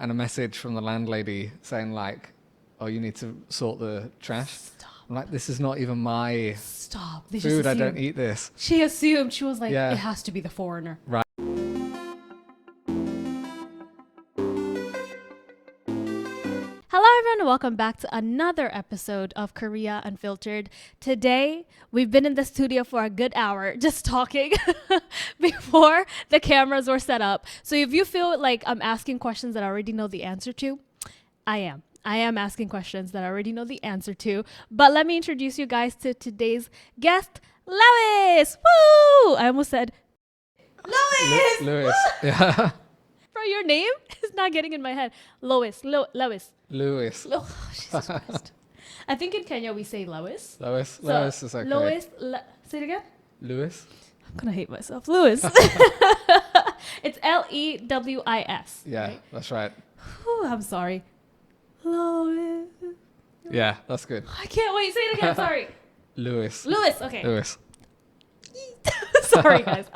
and a message from the landlady saying like, "Oh, you need to sort the trash." Stop. I'm like, this is not even my Stop. They food. just I don't assumed. eat this. She assumed. She was like, Yeah. it has to be the foreigner. Right. Hello, everyone. Welcome back to another episode of Korea Unfiltered. Today, we've been in the studio for a good hour just talking before the cameras were set up. So if you feel like I'm asking questions that I already know the answer to, I am. I am asking questions that I already know the answer to. But let me introduce you guys to today's guest, Lois. Woo! I almost said, Lois! Lewis. Yeah. Bro, your name is not getting in my head. Lois. Lois. Lewis. Oh, Jesus Christ. I think in Kenya we say Lois. Lois. So, Lois is okay. Lois. Say it again. Lewis. I'm gonna hate myself. Lewis. It's Lewis. Yeah, Right? that's right. Whew, I'm sorry. Lois. Yeah, that's good. I can't wait. Say it again. Sorry. Lewis. Lewis. Okay. Lewis. Sorry, guys.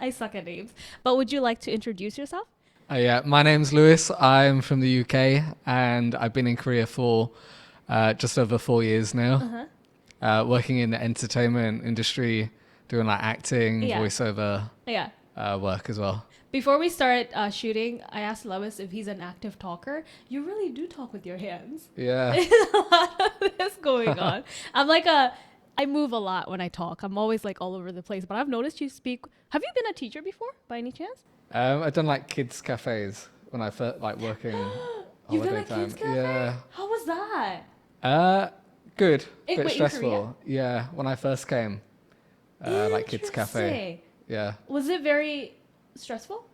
I suck at names. But would you like to introduce yourself? Yeah, my name's Lewis. I'm from the UK and I've been in Korea for just over 4 years now. Working in the entertainment industry, doing like acting, Yeah. voiceover Yeah. work as well. Before we start shooting, I asked Lois if he's an active talker. You really do talk with your hands. Yeah. There's a lot of this going on. I move a lot when I talk. I'm always like all over the place. But I've noticed you speak. Have you been a teacher before, by any chance? I've done like kids cafes when I first like working You've done holiday a time. kids cafe? Yeah. How was that? Good. Wait, Bit in stressful. Korea? Yeah, when I first came. Like kids cafe. Interesting. Yeah. Was it very stressful?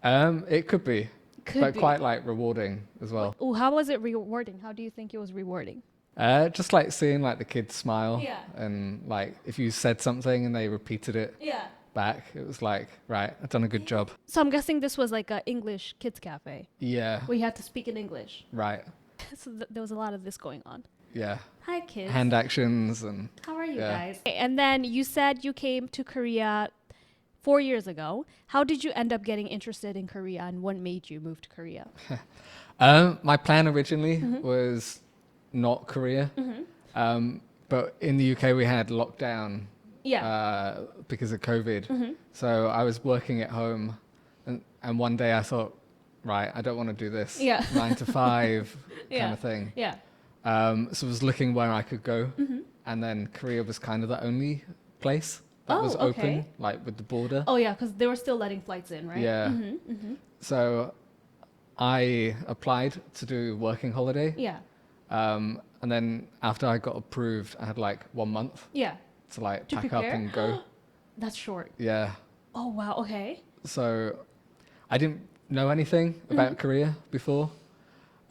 It could be. Could but be. quite like rewarding as well. Oh, how was it rewarding? How do you think it was rewarding? Just like seeing like the kids smile. Yeah. And like if you said something and they repeated it Yeah. back, it was like, right, I've done a good job. So I'm guessing this was like a English kids cafe Yeah. where you had to speak in English. Right. So there was a lot of this going on. Yeah. Hi, kids. Hand actions and How are you Yeah. guys? And then you said you came to Korea 4 years ago. How did you end up getting interested in Korea and what made you move to Korea? my plan originally Mm-hmm. was not Korea. But in the UK we had lockdown Yeah. because of COVID. Mm-hmm. So I was working at home and one day I thought, right, I don't want to do this Yeah. 9 to 5 Yeah. kind of thing. Yeah. So I was looking where I could go. Mm-hmm. And then Korea was kind of the only place that was Oh, open, okay. like with the border. Oh, yeah, because they were still letting flights in, right? Yeah. Mm-hmm. So I applied to do working holiday. Yeah. And then after I got approved, I had like 1 month Yeah. to like To pack prepare? up and go. That's short. Yeah. Oh, wow. Okay. So I didn't know anything about Korea before.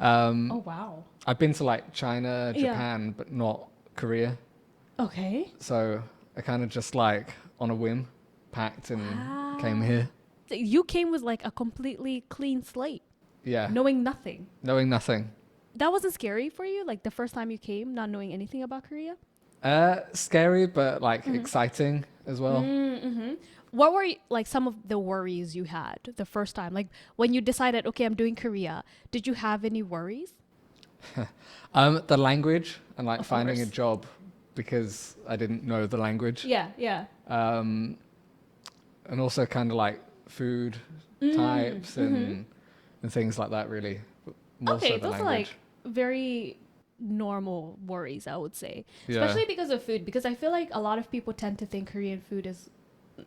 Oh, wow. I've been to like China, Yeah. Japan, but not Korea. Okay. So I kind of just like on a whim packed and came here. So you came with like a completely clean slate, Yeah. knowing nothing. Knowing nothing. That wasn't scary for you? Like the first time you came, not knowing anything about Korea? Scary, but like exciting as well. Mm-hmm. What were like some of the worries you had the first time? Like when you decided, okay, I'm doing Korea, did you have any worries? The language and like Of finding a course. job because I didn't know the language. Yeah, yeah. And also kind of like food types and things like that really. More Okay, so the those are language. like very normal worries, I would say. Yeah. Especially because of food, because I feel like a lot of people tend to think Korean food is,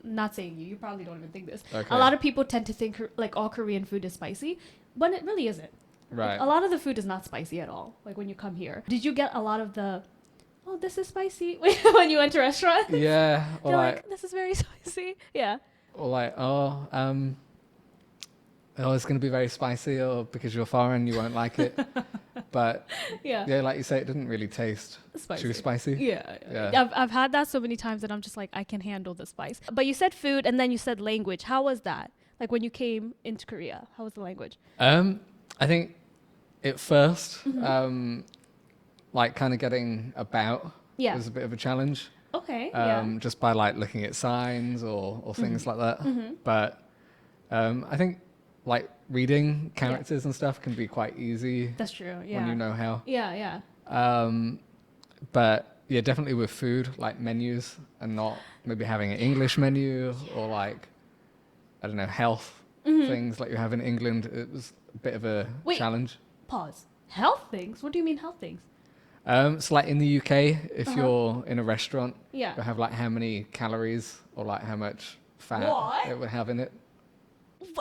not saying you probably don't even think this. Okay. A lot of people tend to think like all Korean food is spicy, but it really isn't. Right. Like, a lot of the food is not spicy at all. Like when you come here, did you get a lot of the, oh, this is spicy when you went to restaurants? Yeah. Or They're like, like, this is very spicy. Yeah. oh, it's going to be very spicy, or because you're foreign, you won't like it. But Yeah. yeah, like you say, it didn't really taste too spicy. Yeah. Yeah. I've had that so many times that I'm just like, I can handle the spice. But you said food and then you said language. How was that? Like when you came into Korea, how was the language? I think at first, like kind of getting about Yeah. was a bit of a challenge. Okay. Just by like looking at signs or things like that. But I think like reading characters and stuff can be quite easy That's true. Yeah. when you know how. Yeah, yeah. But yeah, definitely with food, like menus, and not maybe having an English menu or like, I don't know, health things like you have in England. It was a bit of a Wait. challenge. Pause. Health things? What do you mean health things? So like in the UK, if you're in a restaurant, Yeah. you'll have like how many calories or like how much fat What? it would have in it.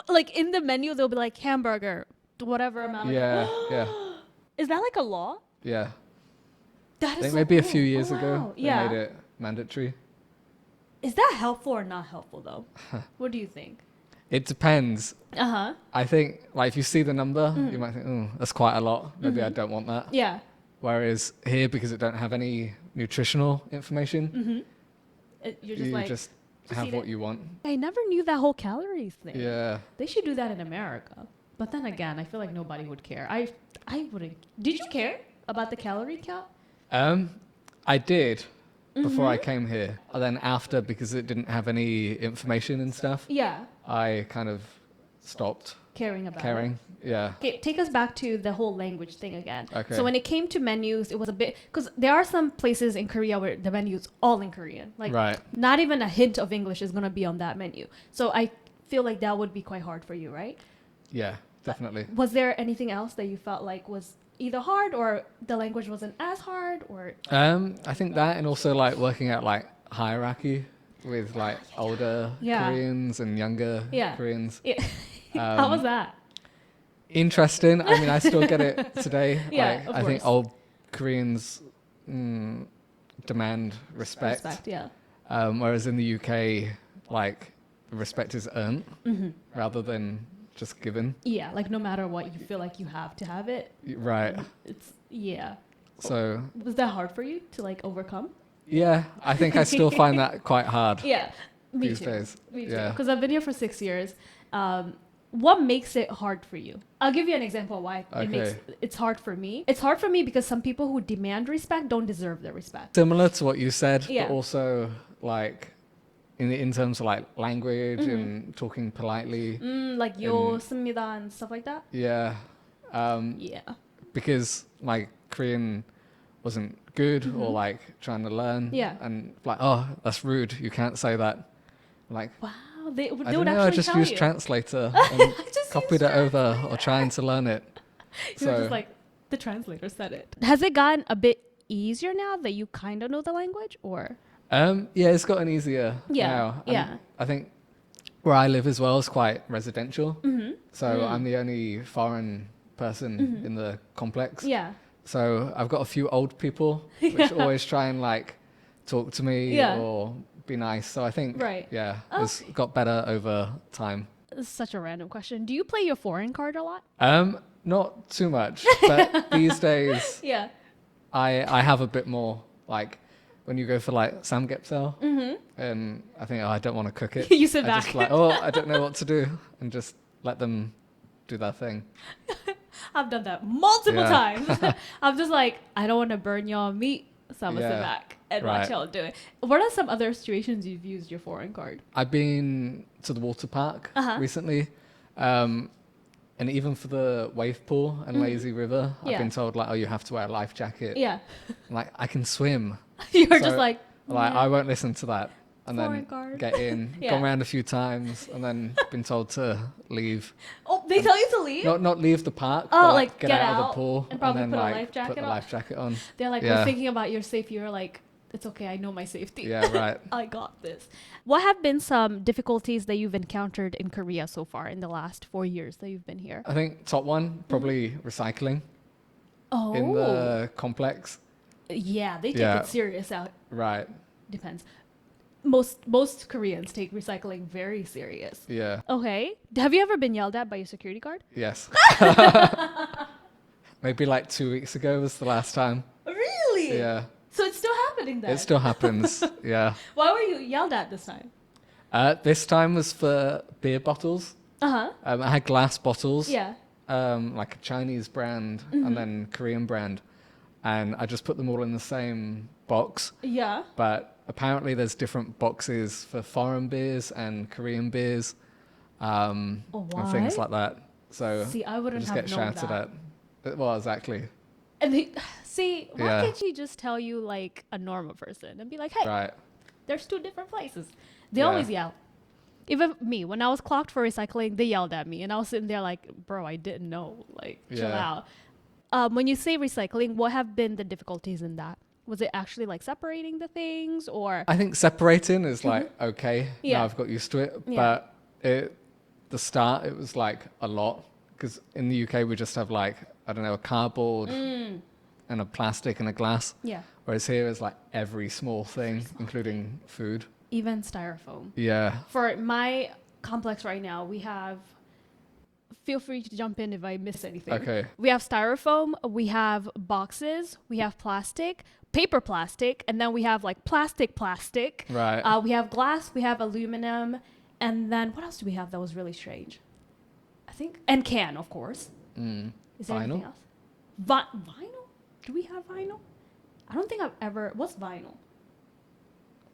Like in the menu, they'll be like hamburger, whatever amount. Yeah, yeah, Is that like a law? yeah. That I is think so maybe a cool. few years Oh, ago wow. they Yeah. made it mandatory. Is that helpful or not helpful though? What do you think? It depends. Uh-huh. I think like if you see the number, you might think, oh, that's quite a lot. Maybe I don't want that. Yeah. Whereas here, because it don't have any nutritional information, You're just you like, just just have eat what it. you want. I never knew that whole calories thing. Yeah. They should do that in America. But then again, I feel like nobody would care. I wouldn't. Did you care about the calorie count? I did before I came here. And then after, because it didn't have any information and stuff, Yeah. I kind of stopped Caring about it. caring. Yeah. Okay, take us back to the whole language thing again. Okay. So when it came to menus, it was a bit because there are some places in Korea where the menu is all in Korean, like Right. not even a hint of English is gonna be on that menu. So I feel like that would be quite hard for you, right? Yeah, definitely. Was there anything else that you felt like was either hard or the language wasn't as hard or? I think that, and also like working out like hierarchy with like older Yeah. Koreans and younger Yeah. Koreans. Yeah. How was that? Interesting. I mean, I still get it today. Yeah, like, of I think course. old Koreans demand respect. Yeah. Whereas in the UK, like respect is earned rather than just given. Yeah, like no matter what, you feel like you have to have it. Right. It's yeah. So Was that hard for you to like overcome? yeah, I think I still find that quite hard. Yeah, me These too. days. Me too. Yeah. Because I've been here for 6 years. What makes it hard for you? I'll give you an example of why it's hard for me. It's hard for me because some people who demand respect don't deserve the respect. Similar to what you said, Yeah. but also like in terms of like language and talking politely. Like yo 씁니다 and stuff like that. Yeah. Yeah. Because my Korean wasn't good or like trying to learn. Yeah. And like, oh, that's rude. You can't say that. Like, Wow. They I would don't know. I actually just tell use you. translator and Just copied use it over or trying to learn it. You're just like the translator said it. Has it gotten a bit easier now that you kind of know the language, or? Yeah, it's gotten easier Yeah, now. And yeah. I think where I live as well is quite residential. So I'm the only foreign person in the complex. Yeah. So I've got a few old people which always try and like talk to me Yeah. or be nice. So I think, Right. yeah, it's got better over time. This is such a random question. Do you play your foreign card a lot? Not too much, but these days Yeah. I have a bit more. Like when you go for like samgyeopsal, and I think, oh, I don't want to cook it. You sit I back. just like, oh, I don't know what to do, and just let them do their thing. I've done that multiple Yeah. times. I'm just like, I don't want to burn y'all meat, so I'm gonna sit Yeah. back and Right. watch y'all do it. What are some other situations you've used your foreign card? I've been to the water park recently, and even for the wave pool and lazy river, Yeah. I've been told like, oh, you have to wear a life jacket. Yeah. I'm like, I can swim. You're So, just like, I won't listen to that. And Foreign then card. get in, Yeah. gone around a few times, and then been told to leave. oh, they tell you to leave? Not leave the park, Oh, but like, get get out of out the pool and probably then put a like life jacket put the on. life jacket on. They're like, Yeah. we're thinking about your safety. You're like, it's okay, I know my safety. Yeah, right. I got this. What have been some difficulties that you've encountered in Korea so far in the last 4 years that you've been here? I think top one probably recycling Oh, in the complex. yeah, they take Yeah. it serious out. Right. Depends. Most Koreans take recycling very serious. Yeah. Okay. Have you ever been yelled at by your security guard? Yes. Maybe like 2 weeks ago was the last time. Really? Yeah. So it's still happening then? It still happens. Yeah. Why were you yelled at this time? This time was for beer bottles. Uh-huh. I had glass bottles. Yeah. Like a Chinese brand and then Korean brand. And I just put them all in the same box. Yeah. But apparently there's different boxes for foreign beers and Korean beers. and things like that. So See, I wouldn't just have get known shouted that. at. Well, exactly. And they, see, why Yeah. can't she just tell you like a normal person and be like, hey, Right. there's two different places. They Yeah. always yell. Even me, when I was clocked for recycling, they yelled at me, and I was sitting there like, bro, I didn't know. Like, chill Yeah. out. When you say recycling, what have been the difficulties in that? Was it actually like separating the things, or I think separating is like okay. Yeah. Now I've got used to it, Yeah. but the start it was like a lot because in the UK we just have like I don't know a cardboard and a plastic and a glass, yeah, whereas here is like every small thing, including food. even styrofoam? Yeah. For my complex right now, we have. Feel free to jump in if I miss anything. Okay. We have styrofoam, we have boxes, we have plastic, paper plastic, and then we have like plastic. Right. We have glass, we have aluminum, and then what else do we have that was really strange? I think, and can, of course. Is there anything Vinyl? else? Vinyl? Do we have vinyl? I don't think I've ever. What's vinyl?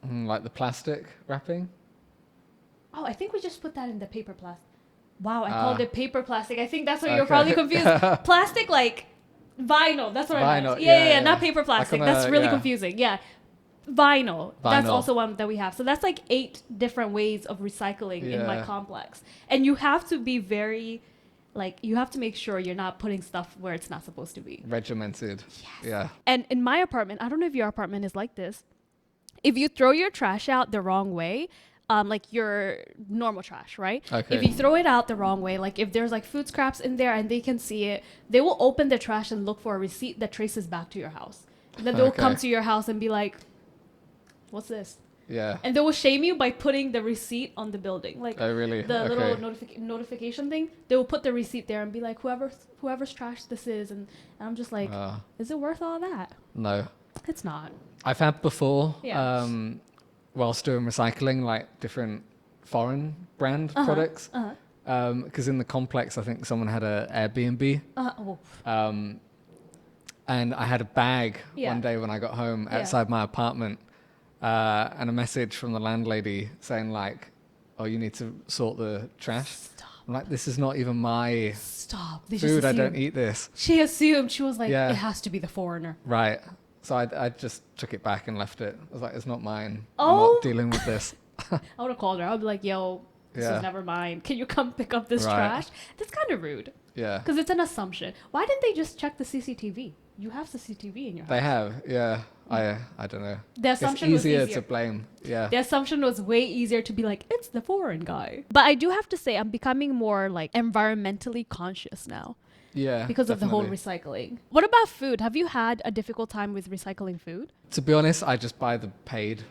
Like the plastic wrapping. Oh, I think we just put that in the paper plastic. Wow, I called it paper plastic. I think that's why you're Okay. probably confused. Plastic, like vinyl. That's what I meant. Vinyl, Yeah, yeah. not paper plastic. Like on That's a- really yeah. confusing. Yeah. Vinyl. That's Vinyl. also one that we have. So that's like 8 different ways of recycling in my Yeah. complex. And you have to be very, like, you have to make sure you're not putting stuff where it's not supposed to be. Regimented. Yeah. And in my apartment, I don't know if your apartment is like this. If you throw your trash out the wrong way, like your normal trash, right? Okay. If you throw it out the wrong way, like if there's like food scraps in there and they can see it, they will open the trash and look for a receipt that traces back to your house. And then they'll Okay. come to your house and be like, what's this? Yeah. And they will shame you by putting the receipt on the building. Like Oh, really? the Okay. little notification thing, they will put the receipt there and be like, whoever's trash this is. And I'm just like, is it worth all that? No. It's not. I've had before, Yeah. whilst doing recycling, like different foreign brand products. Because in the complex, I think someone had a Airbnb. Oh. And I had a bag Yeah. one day when I got home Yeah. outside my apartment, and a message from the landlady saying like, "Oh, you need to sort the trash." Stop. I'm like, "This is not even my Stop. They food. just I don't assumed. eat this." She assumed. She was like, Yeah. it has to be the foreigner. Right. So I just took it back and left it. I was like, "It's not mine. I'm Oh. not dealing with this." I would have called her. I'd be like, yo, this Yeah. is never mine. Can you come pick up this Right. trash? That's kind of rude. Yeah. Because it's an assumption. Why didn't they just check the CCTV? You have CCTV in your house. They have. Yeah. I don't know. The It's assumption was easier easier. to blame. Yeah. The assumption was way easier to be like, it's the foreign guy. But I do have to say, I'm becoming more like environmentally conscious now Yeah. because of the whole definitely. recycling. What about food? Have you had a difficult time with recycling food? To be honest, I just buy the paid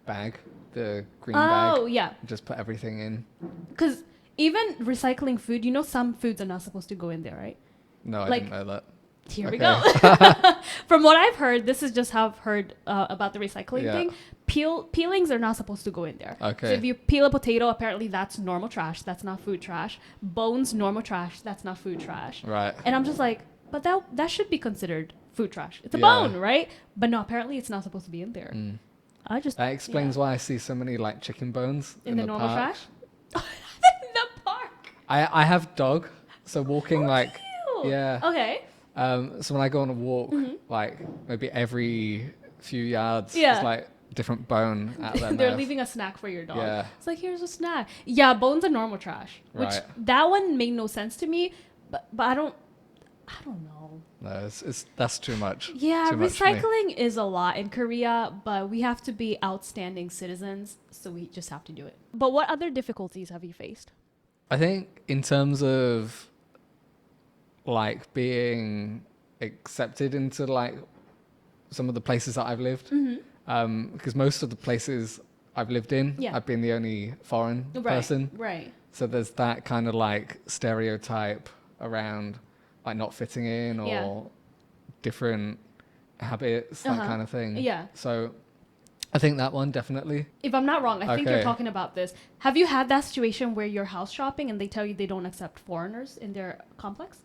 bag, the green Oh, bag. yeah. Just put everything in. Because even recycling food, you know, some foods are not supposed to go in there, right? No, I Like- didn't know that. Here we Okay. go. From what I've heard, this is just how I've heard about the recycling Yeah. thing. Peelings are not supposed to go in there. Okay. So if you peel a potato, apparently that's normal trash. That's not food trash. Bones, normal trash. That's not food trash. Right. And I'm just like, but that should be considered food trash. It's a Yeah. bone, right? But no, apparently it's not supposed to be in there. I just That explains why I see so many like chicken bones in the normal park. trash. In the park. I have dog, so walking like Ew. yeah. Okay. So when I go on a walk, like maybe every few yards, Yeah. it's like different bone out there. They're leaving a snack for your dog. Yeah. It's like, here's a snack. Yeah, bones are normal trash. Which Right. that one made no sense to me, but I don't know. No, that's too much. Yeah, Too much for me. recycling is a lot in Korea, but we have to be outstanding citizens, so we just have to do it. But what other difficulties have you faced? I think in terms of like being accepted into like some of the places that I've lived, because most of the places I've lived in, Yeah. I've been the only foreign person. Right. So there's that kind of like stereotype around like not fitting in or Yeah. different habits, that kind of thing. Yeah. So I think that one definitely. If I'm not wrong, I think you're Okay. talking about this. Have you had that situation where you're house shopping and they tell you they don't accept foreigners in their complex?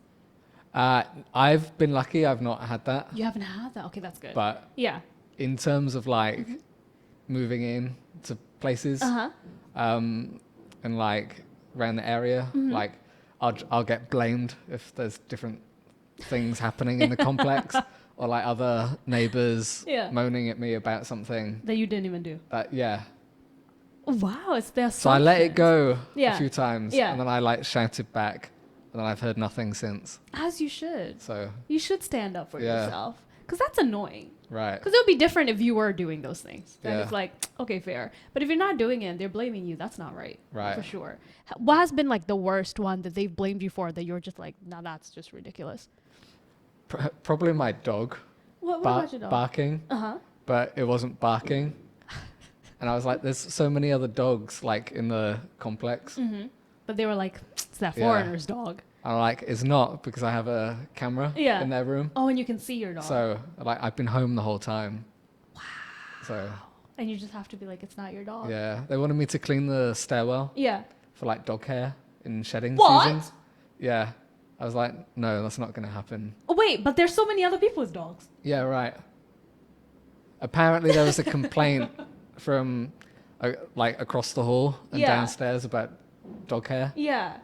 I've been lucky. I've not had that. You haven't had that. Okay, that's good. But Yeah. in terms of like moving in to places, Uh-huh. and like around the area. Like I'll get blamed if there's different things happening in the complex, or like other neighbors Yeah. moaning at me about something That you didn't even do. that, yeah. Wow, it's their So I let it go Yeah. a few times, Yeah. and then I like shouted back, and then I've heard nothing since. As you should. So You should stand up for Yeah. yourself. Because that's annoying. right, Because it would be different if you were doing those things. Then Yeah. it's like, okay, fair. But if you're not doing it and they're blaming you, that's not right. Right. For sure. What has been like the worst one that they've blamed you for that you're just like, nah, that's just ridiculous? probably my dog, What about your dog? barking, Uh-huh. but it wasn't barking, and I was like, "There's so many other dogs like in the complex." But they were like, it's that Yeah. foreigner's dog. I'm like, "It's not because I have a camera Yeah. in their room." Oh, and you can see your dog. So like I've been home the whole time. Wow. So And you just have to be like, it's not your dog. yeah, they wanted me to clean the stairwell Yeah. for like dog hair in shedding What? seasons. Yeah. I was like, no, that's not going to happen. Oh, wait, but there's so many other people's dogs. Yeah, right. Apparently there was a complaint from like across the hall and Yeah. downstairs about dog hair. Yeah.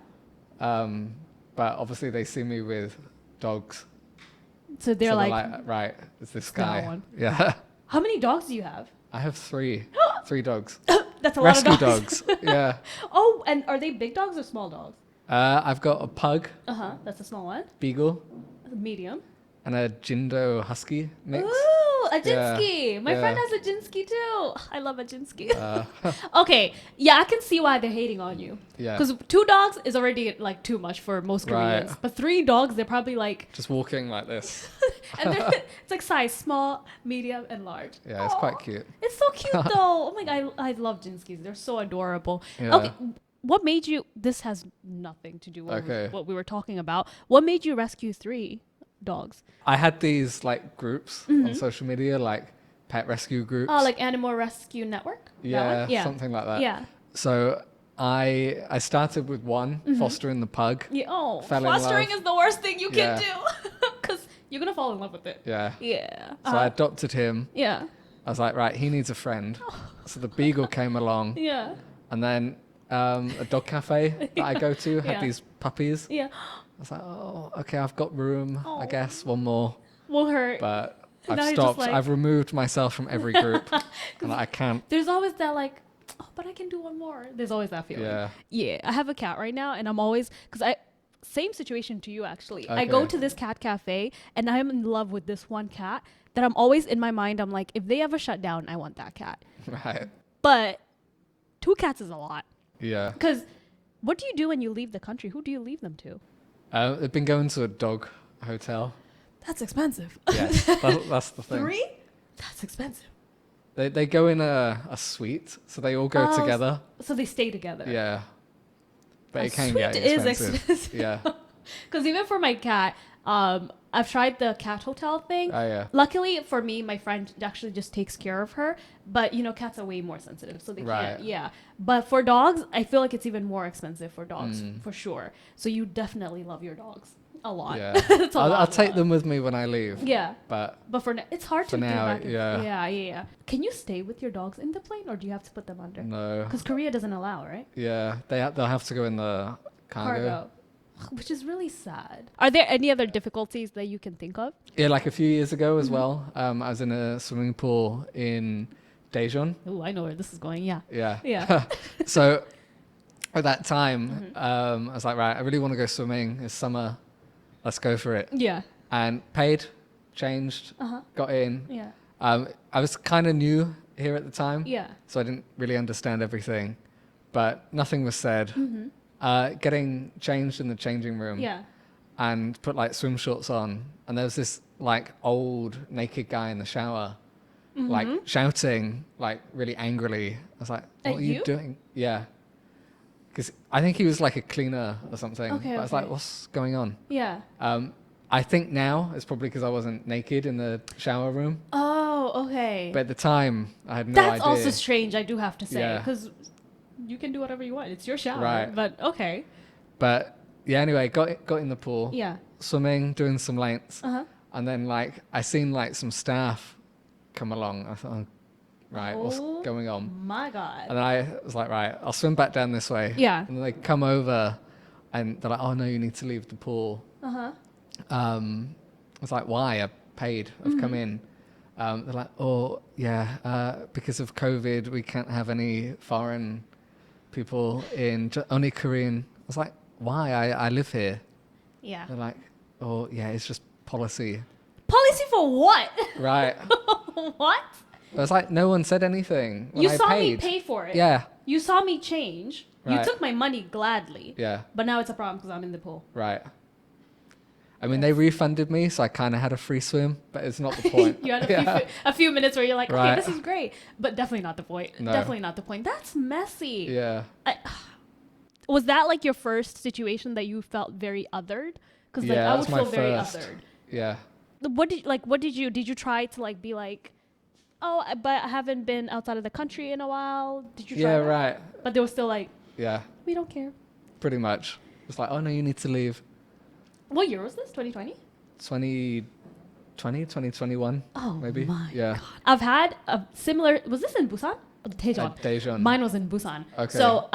But obviously they see me with dogs. So they're So like, right, it's this that guy. one. Yeah. how many dogs do you have? I have three dogs. That's a Rescue lot of dogs. dogs. Yeah. Oh, and are they big dogs or small dogs? I've got a pug, Uh-huh. That's a small one. beagle, Medium. and a Jindo husky mix. Ooh, a Yeah. Jinsky. My Yeah. friend has a Jinsky too. I love a Jinsky. Uh, Okay, yeah, I can see why they're hating on you. Yeah. Because 2 dogs is already like too much for most Right. Koreans. But 3 dogs, they're probably like, just walking like this. and it's like size small, medium, and large. Yeah, it's Aw, quite cute. It's so cute though. Oh my god, I love Jinskys. They're so adorable. Yeah. Okay, what made you? This has nothing to do with Okay. what we were talking about. What made you rescue 3 dogs? I had these like groups on social media, like pet rescue groups. Oh, like Animal Rescue Network. That yeah, one? Yeah, something like that. Yeah. So I started with one, fostering the pug. Yeah. Oh, Fell in fostering love. is the worst thing you Yeah. can do because you're gonna fall in love with it. Yeah. Yeah. So I adopted him. Yeah. I was like, right, he needs a friend. So the beagle came along, Yeah. and then a dog cafe that I go to had Yeah. these puppies. Yeah. I was like, oh, okay, I've got room. Oh. I guess one more, Will hurt. but Now I've you're just stopped. like- I've removed myself from every group, and I can't. There's always that like, oh, but I can do one more. There's always that feeling. Yeah. Yeah, I have a cat right now, and I'm always same situation to you actually. I go Okay. to this cat cafe, and I'm in love with this one cat that I'm always in my mind. I'm like, if they ever shut down, I want that cat. Right. But 2 cats is a lot. Yeah. Because what do you do when you leave the country? Who do you leave them to? They've been going to a dog hotel. That's expensive. Yes, that's the thing. 3? That's expensive. They go in a suite, so they all go Oh, together. So they stay together. Yeah. But A it can suite get is expensive. expensive. Yeah. Because even for my cat, I've tried the cat hotel thing. Oh yeah. Luckily for me, my friend actually just takes care of her. But you know, cats are way more sensitive, so they can't. Right. Yeah. But for dogs, I feel like it's even more expensive for dogs for sure. So you definitely love your dogs a lot. Yeah. It's a I'll lot. take them with me when I leave. Yeah. But But for now, it's hard For to do now, back and- yeah. Yeah. Can you stay with your dogs in the plane, or do you have to put them under? no. Because Korea doesn't allow, right? Yeah. They'll have to go in the cargo. Which is really sad. Are there any other difficulties that you can think of? Yeah, like a few years ago as well. I was in a swimming pool in Daejeon. Oh, I know where this is going. Yeah. Yeah. Yeah. So at that time, I was like, right, I really want to go swimming. It's summer. Let's go for it. Yeah. And paid, changed, got in. Yeah. I was kind of new here at the time. Yeah. So I didn't really understand everything. But nothing was said. Getting changed in the changing room. Yeah. And put like swim shorts on. And there was this like old naked guy in the shower. Like shouting like really angrily. I was like, what At are you you? doing? Yeah. Because I think he was like a cleaner or something. Okay, but I was like, okay. what's going on? Yeah. I think now it's probably because I wasn't naked in the shower room. Oh, okay. But at the time, I had no That's idea. also strange, I do have to say. Yeah. Because you can do whatever you want. It's your shower. Right. But okay. But yeah, anyway, got in the pool, Yeah. swimming, doing some lengths. Uh-huh. And then like I seen like some staff come along. I thought, oh, right? What's going on? My God. And then I was like, right, I'll swim back down this way. Yeah. And then they come over and they're like, oh no, you need to leave the pool. Uh-huh. I was like, why? I paid. I've come in. They're like, oh yeah, because of COVID, we can't have any foreign people in, only Korean. I was like, why? I live here. Yeah. They're like, oh yeah, it's just policy. Policy for what? Right. What? I was like, no one said anything when You I saw paid. me pay for it. Yeah. You saw me change. You Right. took my money gladly. Yeah. But now it's a problem because I'm in the pool. Right. I mean, they refunded me, so I kind of had a free swim, but it's not the point. You had a few minutes where you're like, okay, Right. this is great. But definitely not the point. No. Definitely not the point. That's messy. Yeah. Was that like your first situation that you felt very othered? Because like Yeah, I that would was my feel very first. othered. Yeah. What did you try to like be like, oh, but I haven't been outside of the country in a while? Did you try Yeah, that? right. But they were still like, Yeah, we don't care. pretty much. It's like, oh no, you need to leave. What year was this? 2020? 2020, 2021, Oh maybe. my Yeah. God. I've had a similar. Was this in Busan? Oh, Daejeon. Daejeon. Mine was in Busan. Okay. So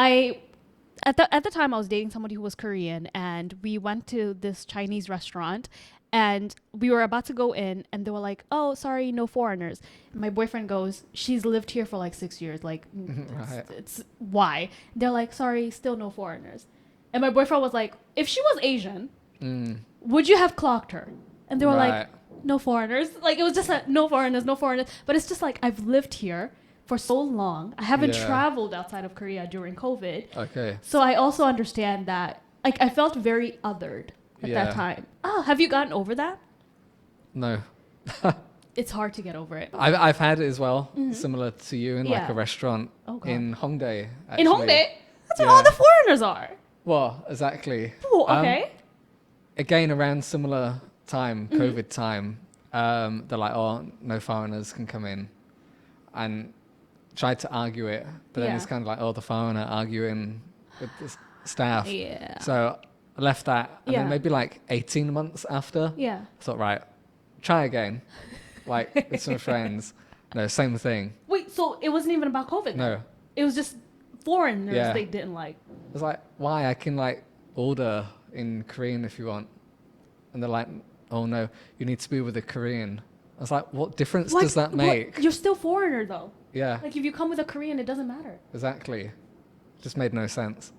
at the time, I was dating somebody who was Korean, and we went to this Chinese restaurant, and we were about to go in, and they were like, "Oh, sorry, no foreigners." And my boyfriend goes, "She's lived here for like 6 years. Like, Right. it's why?" They're like, "Sorry, still no foreigners." And my boyfriend was like, "If she was Asian, would you have clocked her?" And they were like, Right. "No foreigners." Like it was just like no foreigners, no foreigners. But it's just like I've lived here for so long. I haven't Yeah. traveled outside of Korea during COVID. Okay. So I also understand that. Like I felt very othered at Yeah. that time. Oh, have you gotten over that? No. It's hard to get over it. I've had it as well, similar to you, in like Yeah. a restaurant Oh, God. in Hongdae. In actually. Hongdae, that's where Yeah. all the foreigners are. Well, exactly. Oh, okay. Again, around similar time, COVID time, they're like, oh, no foreigners can come in. And tried to argue it, but then Yeah. it's kind of like, oh, the foreigner arguing with the staff. Yeah. So I left that, and Yeah. then maybe like 18 months after, Yeah. I thought, right, try again, like with some friends. No, same thing. Wait, so it wasn't even about COVID? No, then? It was just foreigners Yeah. they didn't like. I was like, why? I can like order in Korean if you want. And they're like, oh no, you need to be with a Korean. I was like, what difference Like, does that make? You're still foreigner though. Yeah, Like if you come with a Korean, it doesn't matter. exactly. Just made no sense.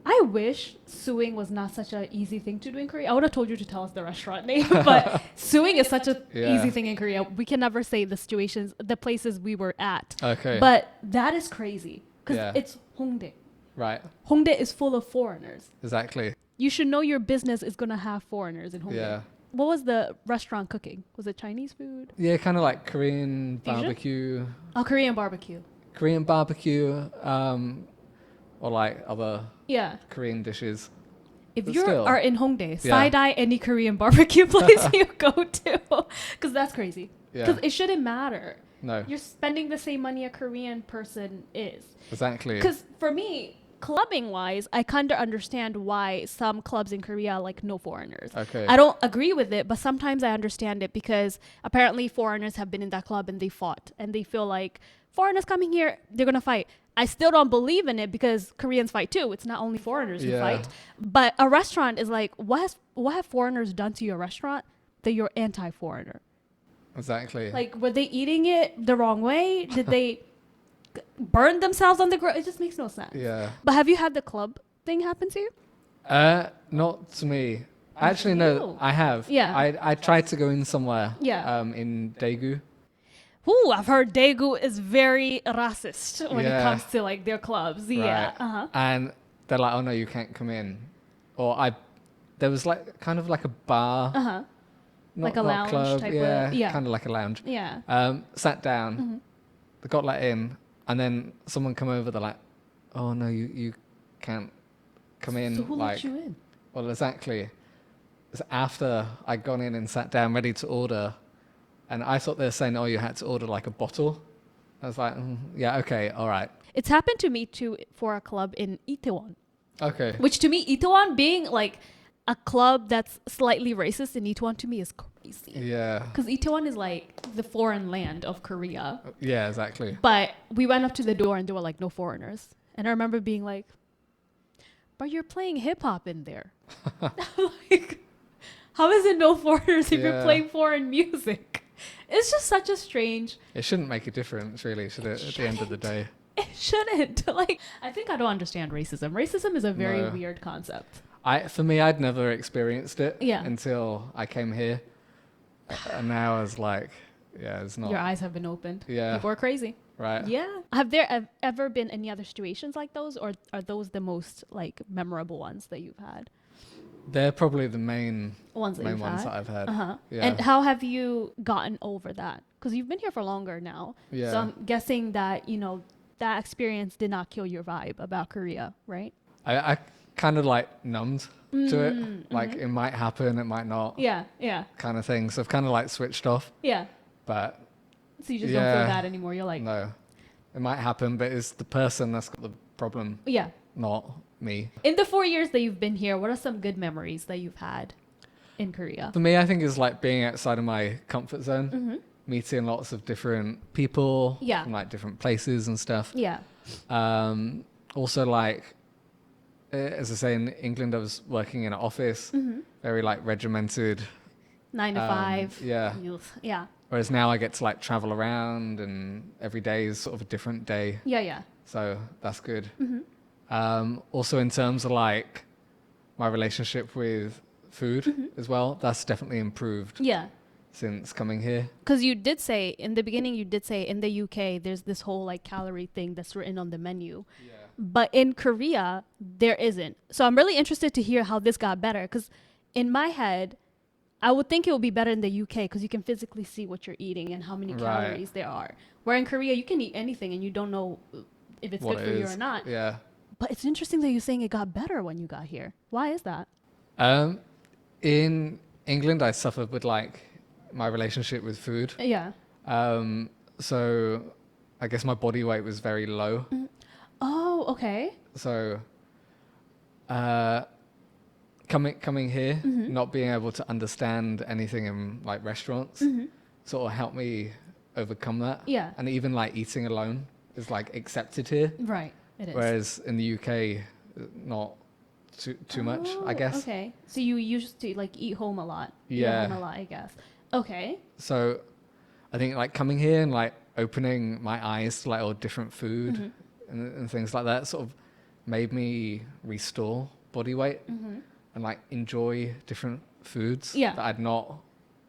I wish suing was not such an easy thing to do in Korea. I would have told you to tell us the restaurant name, but suing is such a Yeah. easy thing in Korea. We can never say the situations, the places we were at. Okay. But that is crazy because Yeah. it's Hongdae. Right, Hongdae is full of foreigners. exactly. You should know your business is gonna have foreigners in Hongdae. Yeah. What was the restaurant cooking? Was it Chinese food? Yeah, kind of like Korean Fusion? barbecue. Oh, Korean barbecue. Korean barbecue, or like other Yeah. Korean dishes. If But you still. are in Hongdae, Yeah. side-eye any Korean barbecue place you go to. Because that's crazy. Because Yeah. it shouldn't matter. No, You're spending the same money a Korean person is. exactly. Because for me, clubbing-wise, I kind of understand why some clubs in Korea are like no foreigners. Okay. I don't agree with it, but sometimes I understand it because apparently foreigners have been in that club and they fought. And they feel like foreigners coming here, they're going to fight. I still don't believe in it because Koreans fight too. It's not only foreigners who Yeah. fight. But a restaurant is like, what have foreigners done to your restaurant that you're anti-foreigner? Exactly. Like, were they eating it the wrong way? Did they burn themselves on the grill? It just makes no sense. Yeah. But have you had the club thing happen to you? Not to me. Actually, no, You? I have. Yeah. I tried to go in somewhere. Yeah. In Daegu. Ooh, I've heard Daegu is very racist when it Yeah. comes to like their clubs. Yeah. Right. Uh-huh. And they're like, oh no, you can't come in. There was like kind of like a bar. Uh-huh. Like a not lounge club, type of- yeah, yeah. kind of like a lounge. Yeah. Sat down. Mm-hmm. They got let in, and then someone come over. They're like, "Oh no, you can't come in." So who like, let you in? well, exactly. It's after I'd gone in and sat down, ready to order, and I thought they were saying, "Oh, you had to order like a bottle." I was like, "Yeah, okay, all right, It's happened to me too for a club in Itaewon. okay, Which to me, Itaewon being like a club that's slightly racist in Itaewon to me is crazy. Yeah. Because Itaewon is like the foreign land of Korea. Yeah, exactly. But we went up to the door and there were like no foreigners. And I remember being like, but you're playing hip hop in there. Like, how is it no foreigners if you're playing foreign music? It's just such a strange. It shouldn't make a difference, really, should it? At the end of the day. It shouldn't. Like, I think I don't understand racism. Racism is a very No. weird concept. For me, I'd never experienced it Yeah. until I came here. And now I was like, yeah, it's not. Your eyes have been opened. Yeah. People are crazy. Right. Yeah. Have there ever been any other situations like those, or are those the most like memorable ones that you've had? They're probably the main Ones that I've had. Uh-huh. Yeah. And how have you gotten over that? Because you've been here for longer now. Yeah. So I'm guessing that, that experience did not kill your vibe about Korea, right? I kind of like numbed to it. Like it might happen, it might not. Yeah, yeah, Kind of thing. So I've kind of like switched off. yeah. But So you just don't Yeah. feel that anymore. You're like, no, it might happen, but it's the person that's got the problem, yeah. not me. In the 4 years that you've been here, what are some good memories that you've had in Korea? For me, I think it's like being outside of my comfort zone, meeting lots of different people Yeah. from like different places and stuff. Yeah. Also, like, as I say, in England, I was working in an office, very like regimented. 9 to 5. Yeah. Yeah. Whereas now I get to like travel around and every day is sort of a different day. Yeah, yeah. So that's good. Also in terms of like my relationship with food as well, that's definitely improved Yeah. since coming here. Because you did say, in the beginning, you did say in the UK, there's this whole like calorie thing that's written on the menu. Yeah. But in Korea, there isn't. So I'm really interested to hear how this got better. Because in my head, I would think it would be better in the UK because you can physically see what you're eating and how many Right. calories there are. Where in Korea, you can eat anything and you don't know if it's What good it for you is. or not. Yeah. But it's interesting that you're saying it got better when you got here. Why is that? In England, I suffered with like my relationship with food. Yeah. So I guess my body weight was very low. Oh, okay. So coming here, not being able to understand anything in like restaurants, sort of helped me overcome that. Yeah. And even like eating alone is like accepted here, Right. It is. whereas in the UK, not too much, I guess. Okay. So you used to like eat home a lot. Eat Yeah. at home a lot, I guess. Okay. So I think like coming here and like opening my eyes to like all different food and things like that sort of made me restore body weight and like enjoy different foods Yeah. that I'd not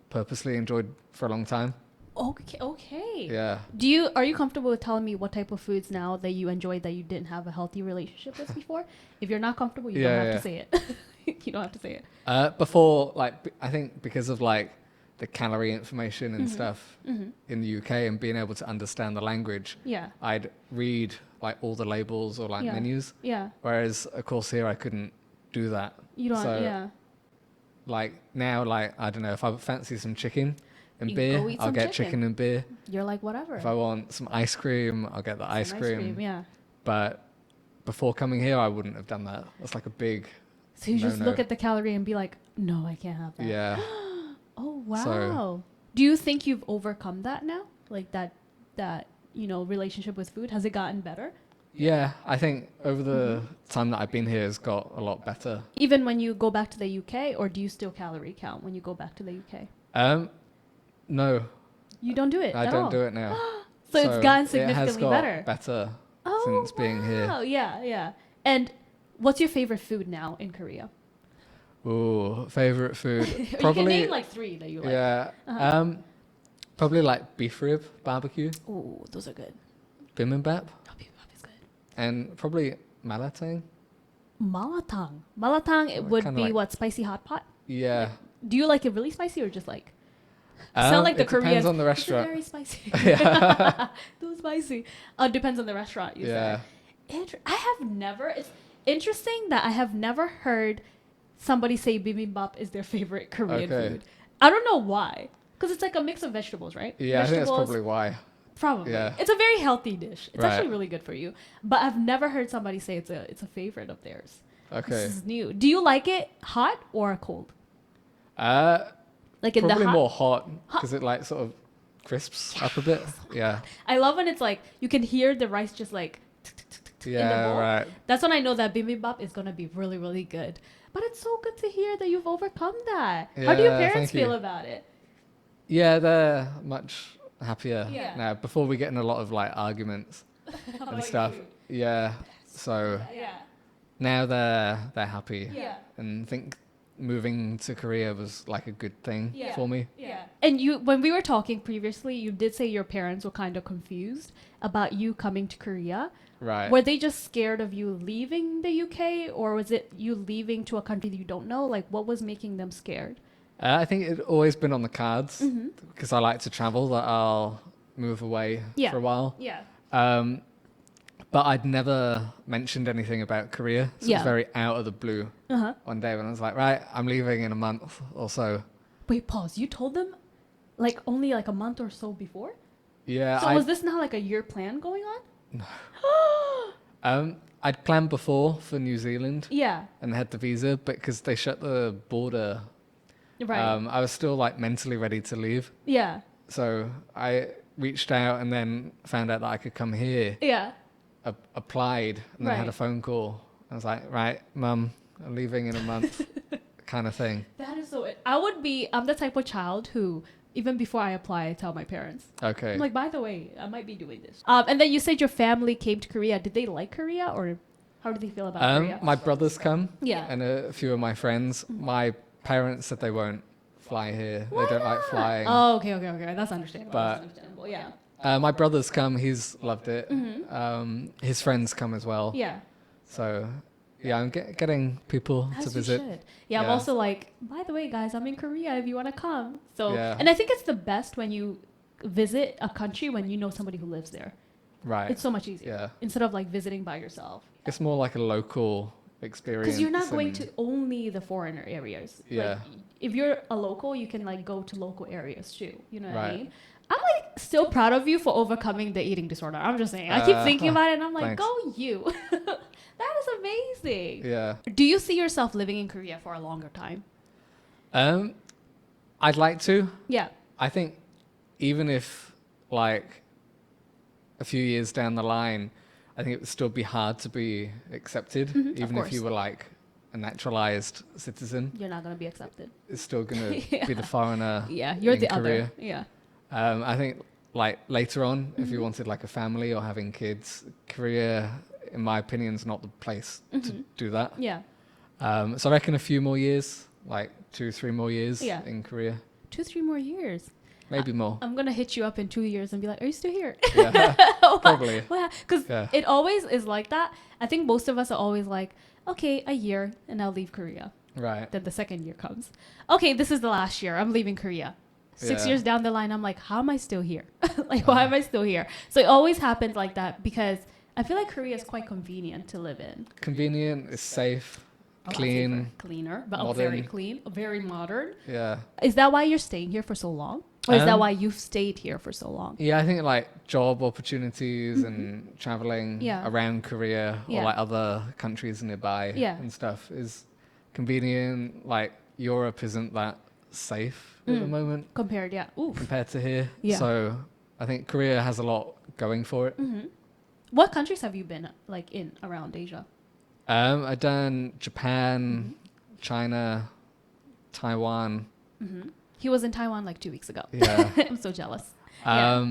purposely enjoyed for a long time. Okay. Okay. Yeah. Are you comfortable with telling me what type of foods now that you enjoy that you didn't have a healthy relationship with before? If you're not comfortable, you don't have to say it. You don't have to say it. Before, like, I think because of like the calorie information and stuff in the UK and being able to understand the language, Yeah. I'd read like all the labels or like Yeah. menus. Yeah. Whereas, of course, here I couldn't do that. You don't. So, Yeah. like now, like I don't know, if I fancy some chicken and You beer, go eat I'll some get chicken. chicken and beer. You're like whatever. If I want some ice cream, I'll get the ice Some cream. Yeah. But before coming here, I wouldn't have done that. That's like a big, So you just no. look at the calorie and be like, no, I can't have that. yeah. Oh wow. So- Do you think you've overcome that now? Like that relationship with food, has it gotten better? Yeah, I think over the time that I've been here has got a lot better. Even when you go back to the UK, or do you still calorie count when you go back to the UK? No, You don't do it I at don't all. do it now. So it's gotten It has significantly got better. Oh, since being here. wow. Yeah, yeah. And what's your favorite food now in Korea? Ooh, favorite food. You can Probably, name like 3 that you like. yeah. Probably like beef rib barbecue, Oh, those are good. bibimbap, Oh, bibimbap is good. and probably malatang. Malatang. Malatang, it would Kinda be like- what, spicy hot pot? Yeah. Do you like it really spicy or just like? Sound like the it Korean. depends on the It's restaurant. very spicy. Too spicy. Depends on the restaurant. You Yeah. said. I have never. It's interesting that I have never heard somebody say bibimbap is their favorite Korean Okay. food. I don't know why. Because it's like a mix of vegetables, right? Yeah, I think that's Vegetables, probably why. Probably. Yeah. It's a very healthy dish. It's Right. actually really good for you. But I've never heard somebody say it's a favorite of theirs. Okay. This is new. Do you like it hot or cold? Like in Probably the hot. more hot because it like sort of crisps up a bit. Yeah. I love when it's like you can hear the rice just like in the Yeah, bowl. right. That's when I know that bibimbap is gonna be really, really good. But it's so good to hear that you've overcome that. How do your Yeah, parents thank you. feel about it? Yeah, they're much happier Yeah. now. Before we get in a lot of like arguments and stuff. Yeah. So Yeah. now they're happy Yeah. and think moving to Korea was like a good thing Yeah. for me. Yeah. And you, when we were talking previously, you did say your parents were kind of confused about you coming to Korea. Right. Were they just scared of you leaving the UK, or was it you leaving to a country that you don't know? Like, what was making them scared? I think it always been on the cards Mm-hmm. because I like to travel that I'll move away Yeah. for a while. Yeah. But I'd never mentioned anything about Korea. So it Yeah. was very out of the blue Uh-huh. one day when I was like, right, I'm leaving in a month or so. Wait, pause. You told them like only like a month or so before? Yeah. So was this not like a year plan going on? I'd planned before for New Zealand Yeah. and had the visa, but because they shut the border, Right. I was still like mentally ready to leave. Yeah. So I reached out and then found out that I could come here, Yeah. applied, and then had a Right. phone call. I was like, right, mum, I'm leaving in a month, kind of thing. That is so. I'm the type of child who, even before I apply, I tell my parents. Okay. I'm like, by the way, I might be doing this. And then you said your family came to Korea.Id they like Korea, or how did they feel about Korea? My brothers come, Yeah. and a few of my friends. My parents said they won't fly here. Why they don't like not? flying. Oh, okay. That's understandable. But- That's understandable. Yeah. My brother's come. He's loved it. Mm-hmm. His friends come as well. Yeah. So, yeah, I'm getting people As to you visit. should. Yeah, I'm Yeah. also like, by the way, guys, I'm in Korea if you want to come. So, Yeah. and I think it's the best when you visit a country when you know somebody who lives there. Right. It's so much easier Yeah. instead of like visiting by yourself. It's more like a local experience. Because you're not going and- to only the foreigner areas. Yeah. Like, if you're a local, you can like go to local areas too. You know what I Right. mean? I'm like still proud of you for overcoming the eating disorder. I'm just saying. I keep thinking about it and I'm like, thanks. go you. That is amazing. Yeah. Do you see yourself living in Korea for a longer time? I'd like to. Yeah. I think even if like a few years down the line, I think it would still be hard to be accepted, of even if course. you were like a naturalized citizen. You're not going to be accepted. It's still gonna Yeah. be the foreigner. Yeah, you're in the Korea. other. Yeah. I think like later on, if Mm-hmm. you wanted like a family or having kids, Korea, in my opinion, is not the place to do that. Yeah. So I reckon a few more years, like 2-3 more years Yeah. in Korea, 2-3 more years. maybe more. I'm going to hit you up in 2 years and be like, are you still here? Yeah, probably. Because Yeah. it always is like that. I think most of us are always like, okay, a year and I'll leave Korea. Right. Then the second year comes. Okay, this is the last year. I'm leaving Korea. 6 Yeah. years down the line, I'm like, how am I still here? Like, why am I still here? So it always happens like that because I feel like Korea is quite convenient to live in. Convenient, it's safe, A lot clean. safer, cleaner, but modern. very clean, very modern. Yeah. Is that why you're staying here for so long? Or is that Um, why you've stayed here for so long? Yeah, I think like job opportunities and traveling Yeah. around Korea Yeah. or like other countries nearby Yeah. and stuff is convenient. Like Europe isn't that safe at the moment Compared, yeah. Oof. compared to here. Yeah. So I think Korea has a lot going for it. What countries have you been like in around Asia? I've done Japan, China, Taiwan. He was in Taiwan like 2 weeks ago. Yeah. I'm so jealous. Yeah.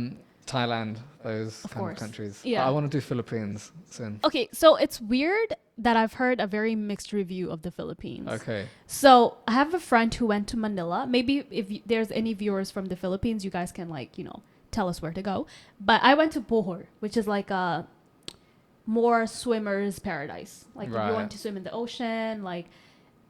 Thailand, those Of kind course. of countries. Yeah. But I want to do Philippines soon. Okay, so it's weird that I've heard a very mixed review of the Philippines. Okay. So I have a friend who went to Manila. Maybe if there's any viewers from the Philippines, you guys can like, tell us where to go. But I went to Bohol, which is like a more swimmers paradise. Like if you Right. want to swim in the ocean,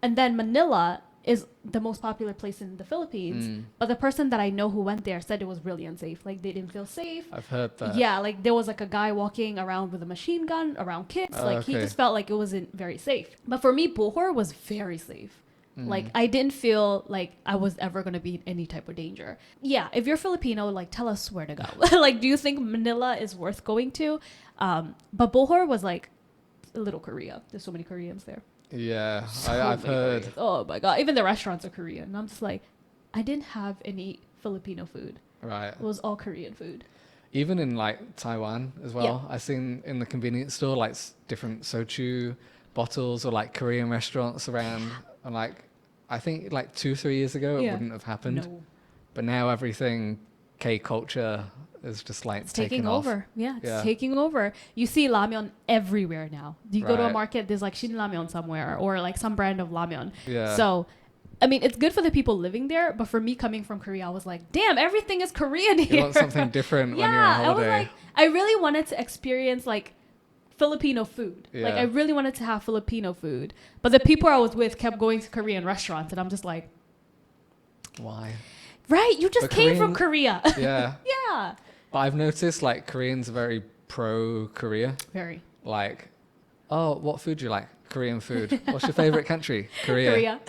and then Manila is the most popular place in the Philippines. But the person that I know who went there said it was really unsafe. Like they didn't feel safe. I've heard that. Yeah, like there was like a guy walking around with a machine gun around kids. Like he okay. just felt like it wasn't very safe. But for me, Bohol was very safe. Like I didn't feel like I was ever gonna be in any type of danger. Yeah, if you're Filipino, like tell us where to go. Like, do you think Manila is worth going to? But Bohol was like a little Korea. There's so many Koreans there. Yeah, So I've many heard. Koreans. Oh my god! Even the restaurants are Korean. And I'm just like, I didn't have any Filipino food. Right. It was all Korean food. Even in like Taiwan as well, I've seen in the convenience store like different soju bottles or like Korean restaurants around. And like, I think like 2-3 years ago it Yeah. wouldn't have happened, No, but now everything K culture is just like it's taking taking off. over. Yeah, it's Yeah. taking over. You see ramyeon everywhere now. You go to a Right. market, there's like Shin Ramyeon somewhere or like some brand of ramyeon. Yeah. So, I mean, it's good for the people living there, but for me coming from Korea, I was like, damn, everything is Korean here. You want something different when you're on Yeah, I was holiday. like, I really wanted to experience like Filipino food. Like, Yeah. I really wanted to have Filipino food. But the people I was with kept going to Korean restaurants, and I'm just like, Why? right, you just But came from Korea. Yeah. Yeah. But I've noticed like Koreans are very pro Korea. Very. Like, oh, what food do you like? Korean food. What's your favorite country? Korea.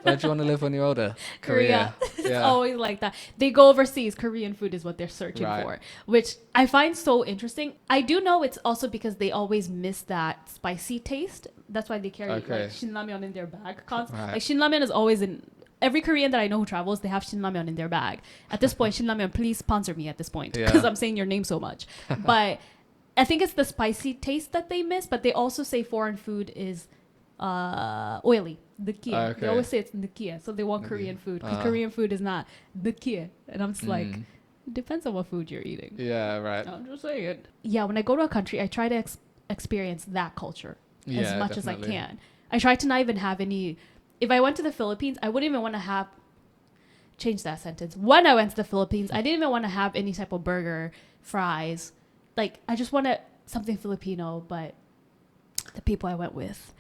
Where do you want to live when you're older? Korea. It's Yeah. always like that. They go overseas. Korean food is what they're searching Right. for, which I find so interesting. I do know it's also because they always miss that spicy taste. That's why they carry Okay. like shinramyeon in their bag. Right. Like shinramyeon is always in every Korean that I know who travels. They have shinramyeon in their bag. At this point, shinramyeon, please sponsor me. At this point, Yeah. because I'm saying your name so much, but I think it's the spicy taste that they miss. But they also say foreign food is oily. 느끼해. Okay. They always say it's 느끼해. So they want 느끼해. Korean food because Ah. Korean food is not 느끼해. And I'm just like, Mm. it depends on what food you're eating. Yeah, right. I'm just saying. Yeah, when I go to a country, I try to experience that culture as Yeah, much as I definitely. can. I try to not even have any. If I went to the Philippines, I wouldn't even want to have. Change that sentence. When I went to the Philippines, I didn't even want to have any type of burger, fries. Like, I just wanted something Filipino, but the people I went with.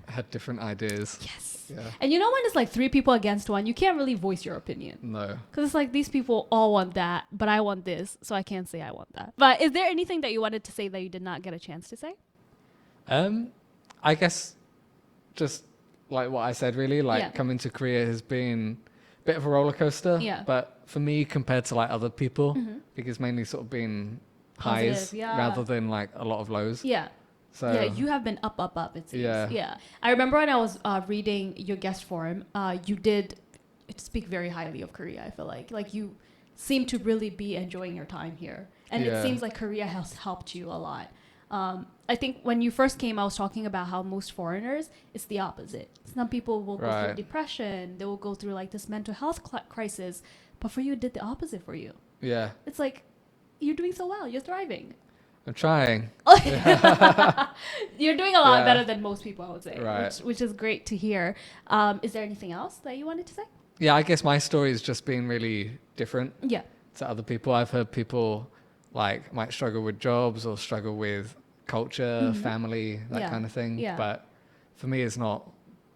Had different ideas. Yes. Yeah. And you know when it's like 3 people against 1, you can't really voice your opinion. No. Because it's like these people all want that, but I want this, so I can't say I want that. But is there anything that you wanted to say that you did not get a chance to say? I guess just like what I said, really, like Yeah. coming to Korea has been a bit of a roller coaster. Yeah. But for me, compared to like other people, Mhm. because mainly sort of been Positive, highs yeah. rather than like a lot of lows. Yeah. So Yeah, you have been up, it seems. Yeah. Yeah. I remember when I was reading your guest forum, you did speak very highly of Korea, I feel like. Like, you seem to really be enjoying your time here. And it Yeah. seems like Korea has helped you a lot. I think when you first came, I was talking about how most foreigners, it's the opposite. Some people will go through Right. depression. They will go through like this mental health crisis. But for you, it did the opposite for you. yeah, It's like, you're doing so well. You're thriving. I'm trying. You're doing a lot Yeah. better than most people, I would say, Right. which is great to hear. Is there anything else that you wanted to say? Yeah, I guess my story has just been really different Yeah. to other people. I've heard people like might struggle with jobs or struggle with culture, Mhm. family, that Yeah. kind of thing. Yeah. But for me, it's not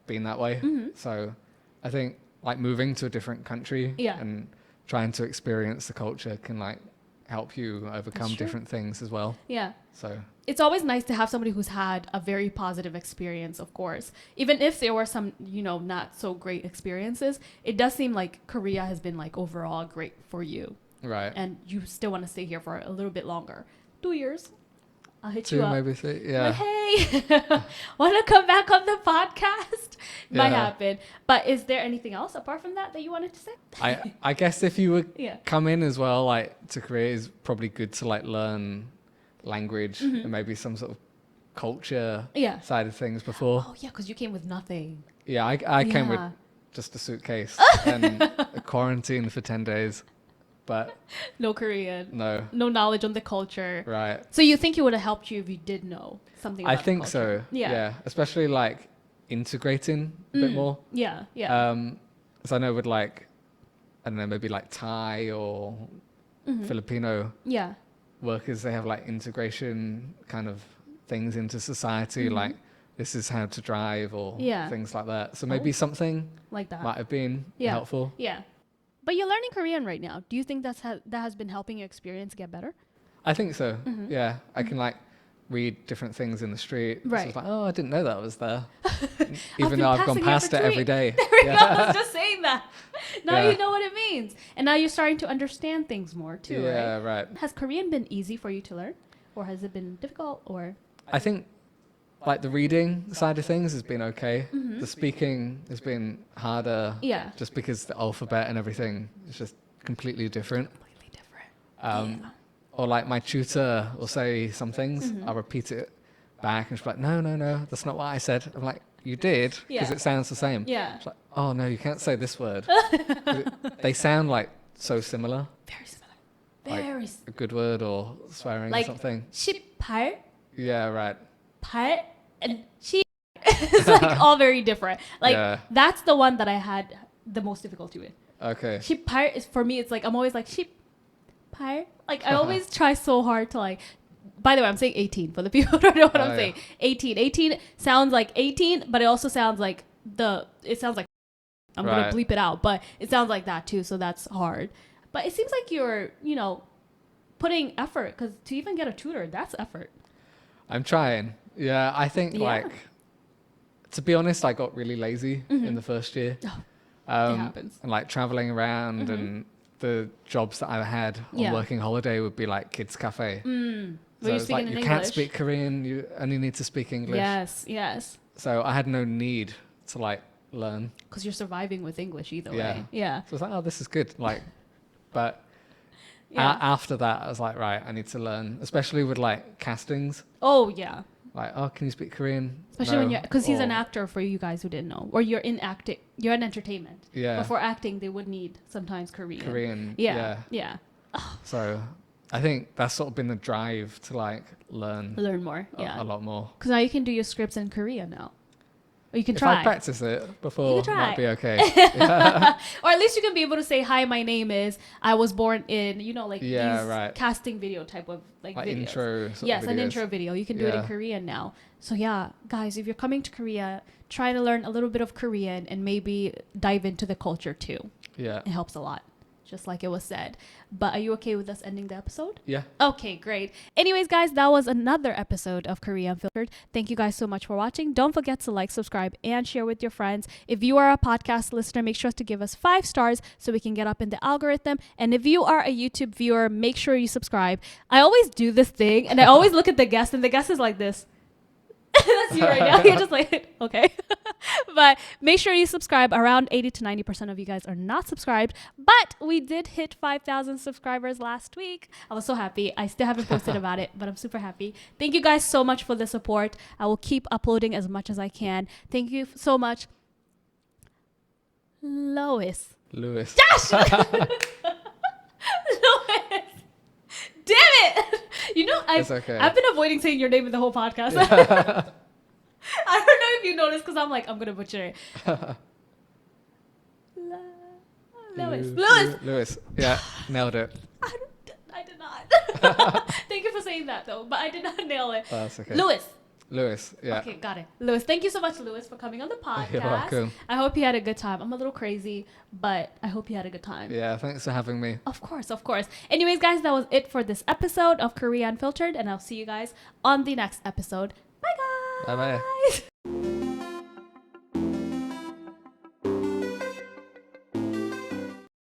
been that way. Mhm. So I think like moving to a different country Yeah. and trying to experience the culture can like help you overcome true. different things as well. Yeah. So It's always nice to have somebody who's had a very positive experience, of course. Even if there were some, not so great experiences, it does seem like Korea has been like overall great for you. right. And you still want to stay here for a little bit longer. 2 years. I'll hit 2, you up. maybe 3. Like, Yeah. hey, want to come back on the podcast? Might Yeah. happen. But is there anything else apart from that you wanted to say? I guess if you would Yeah. come in as well, like to Korea is probably good to like learn language Mhm. and maybe some sort of culture Yeah. side of things before. Oh, yeah, because you came with nothing. Yeah, I came with Yeah. just a suitcase and a quarantine for 10 days. But No Korean. no, No knowledge on the culture. right. So you think it would have helped you if you did know something I about the think culture? so. Yeah. Especially like integrating a bit Mm. more. Yeah. Yeah. So I know with like, I don't know, maybe like Thai or Mhm. Filipino Yeah. workers, they have like integration kind of things into society, Mhm. like this is how to drive or Yeah. things like that. So maybe Oh. something Like that. might have been Yeah. helpful. Yeah. But you're learning Korean right now. Do you think that has been helping your experience get better? I think so. Mhm. Yeah, I can like read different things in the street. So Right. it's like, oh, I didn't know that was there. been Even though I've gone passing past every it every tweet. day. There we go. I Yeah. was just saying that. Now Yeah. you know what it means. And now you're starting to understand things more too, Yeah, right? right. Has Korean been easy for you to learn? Or has it been difficult? Or I think like the reading side of things has been okay. The speaking has been harder. Yeah. Just because the alphabet and everything is just completely different. Completely different. Or like my tutor will say some things, I'll repeat it back, and she's like, no, that's not what I said. I'm like, you did, because Yeah. it sounds the same. Yeah. She's like, oh no, you can't say this word. They sound like so similar. Very similar. Like Very a good word or swearing like or something. 18, Yeah, right. 8, and she. It's like all very different. Like Yeah. that's the one that I had the most difficulty with. Okay. 18 is for me. It's like I'm always like 18. Like I always try so hard to like. By the way, I'm saying 18 for the people who don't know what I'm saying. 18. 18 sounds like 18, but it also sounds like it sounds like I'm going to bleep it out, but it sounds like that too. So that's hard. But it seems like you're, putting effort because to even get a tutor, that's effort. I'm trying. Yeah, I think like, to be honest, I got really lazy in the first year. Oh, it happens. And like traveling around and the jobs that I had on working holiday would be like kids cafe. Were So you it's like speaking you in can't English? speak Korean, you only need to speak English. Yes. So I had no need to like learn. Because you're surviving with English either Yeah. way. Yeah. So I was like, oh, this is good. Like, but Yeah. after that, I was like, right, I need to learn, especially with like castings. Oh, yeah. Like, oh, can you speak Korean? Especially when No. you're, because he's an Or- actor for you guys who didn't know, or you're in entertainment. Yeah. But for acting, they would need sometimes Korean. Korean. Yeah. So I think that's sort of been the drive to like learn Learn more. Yeah. a lot more. Because now you can do your scripts in Korean now. Or you can If try. I practice it before, You can try. might be okay. Or at least you can be able to say, hi, my name is, I was born in, like these casting video type of like videos. Intro sort Yes, of an videos. intro video. You can do it in Yeah. Korean now. So yeah, guys, if you're coming to Korea, try to learn a little bit of Korean and maybe dive into the culture too. Yeah. It helps a lot, just like it was said. But are you okay with us ending the episode? Yeah. Okay, great. Anyways, guys, that was another episode of Korea Unfiltered. Thank you guys so much for watching. Don't forget to like, subscribe, and share with your friends. If you are a podcast listener, make sure to give us 5 stars so we can get up in the algorithm. And if you are a YouTube viewer, make sure you subscribe. I always do this thing, and I always look at the guest, and the guest is like this. That's you right now. You're just like, okay. But make sure you subscribe. Around 80 to 90% of you guys are not subscribed. But we did hit 5,000 subscribers last week. I was so happy. I still haven't posted about it, but I'm super happy. Thank you guys so much for the support. I will keep uploading as much as I can. Thank you so much. Lewis. Lewis. Lewis! Damn it! It's okay. I've been avoiding saying your name in the whole podcast. I don't know if you noticed because I'm like, I'm going to butcher it. Lewis. Yeah, nailed it. I did not. Thank you for saying that though, but I did not nail it. Oh, that's okay. Lewis. Yeah. Okay, got it. Lewis, thank you so much, Lewis, for coming on the podcast. You're welcome. I hope you had a good time. I'm a little crazy, but I hope you had a good time. Yeah, thanks for having me. Of course. Anyways, guys, that was it for this episode of Korea Unfiltered, and I'll see you guys on the next episode. Bye, guys. Bye-bye.